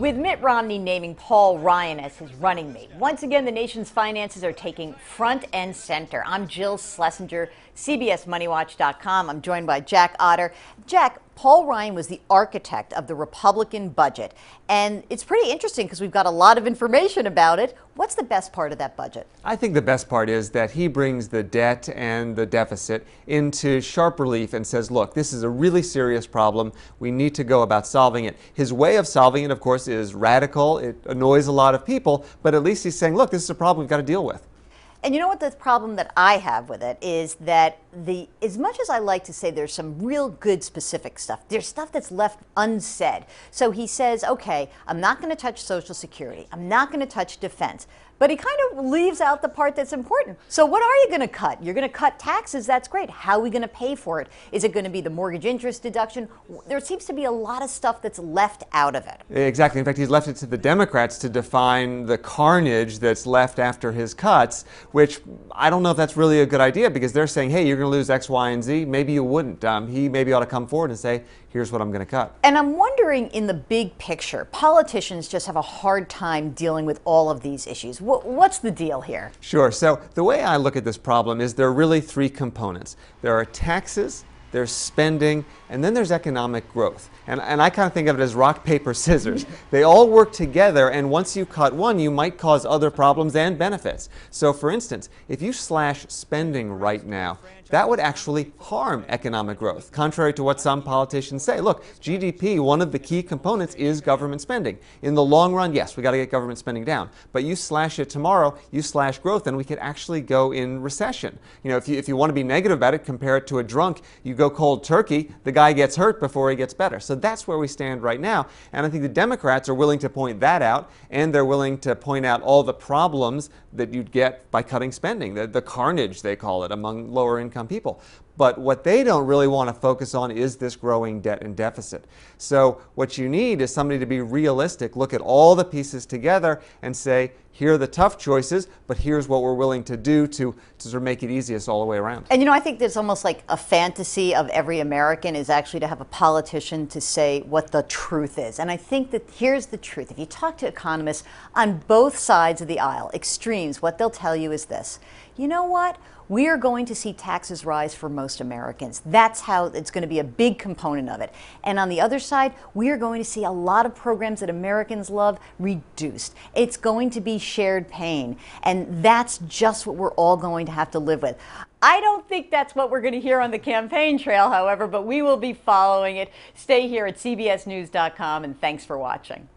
With Mitt Romney naming Paul Ryan as his running mate, once again the nation's finances are taking front and center. I'm Jill Schlesinger, CBSMoneyWatch.com. I'm joined by Jack Otter. Jack, Paul Ryan was the architect of the Republican budget, and it's pretty interesting because we've got a lot of information about it. What's the best part of that budget? I think the best part is that he brings the debt and the deficit into sharp relief and says, look, this is a really serious problem. We need to go about solving it. His way of solving it, of course, is radical. It annoys a lot of people, but at least he's saying, look, this is a problem we've got to deal with. And you know what the problem that I have with it is that as much as I like to say there's some real good specific stuff, there's stuff that's left unsaid. So he says, okay, I'm not going to touch Social Security. I'm not going to touch defense. But he kind of leaves out the part that's important. So what are you going to cut? You're going to cut taxes. That's great. How are we going to pay for it? Is it going to be the mortgage interest deduction? There seems to be a lot of stuff that's left out of it. Exactly. In fact, he's left it to the Democrats to define the carnage that's left after his cuts, which I don't know if that's really a good idea because they're saying, hey, you're going to lose X, Y, and Z. Maybe you wouldn't. He maybe ought to come forward and say, here's what I'm going to cut. And I'm wondering, in the big picture, politicians just have a hard time dealing with all of these issues. What's the deal here? Sure. So the way I look at this problem is there are really three components. There are taxes, there's spending, and then there's economic growth. And I kind of think of it as rock, paper, scissors. They all work together, and once you cut one, you might cause other problems and benefits. So for instance, if you slash spending right now, that would actually harm economic growth, contrary to what some politicians say. Look, GDP, one of the key components is government spending. In the long run, yes, we got to get government spending down. But you slash it tomorrow, you slash growth, and we could actually go in recession. You know, if you want to be negative about it, compare it to a drunk. You go cold turkey, the guy gets hurt before he gets better. So that's where we stand right now. And I think the Democrats are willing to point that out, and they're willing to point out all the problems that you'd get by cutting spending, the carnage, they call it, among lower income people. But what they don't really want to focus on is this growing debt and deficit. So what you need is somebody to be realistic, look at all the pieces together and say, here are the tough choices, but here's what we're willing to do to sort of make it easiest all the way around. And you know, I think there's almost like a fantasy of every American is actually to have a politician to say what the truth is. And I think that here's the truth. If you talk to economists on both sides of the aisle, extremes, what they'll tell you is this. You know what? We are going to see taxes rise for most Americans. That's how it's going to be a big component of it. And on the other side, we are going to see a lot of programs that Americans love reduced. It's going to be shared pain. And that's just what we're all going to have to live with. I don't think that's what we're going to hear on the campaign trail, however, but we will be following it. Stay here at CBSNews.com, and thanks for watching.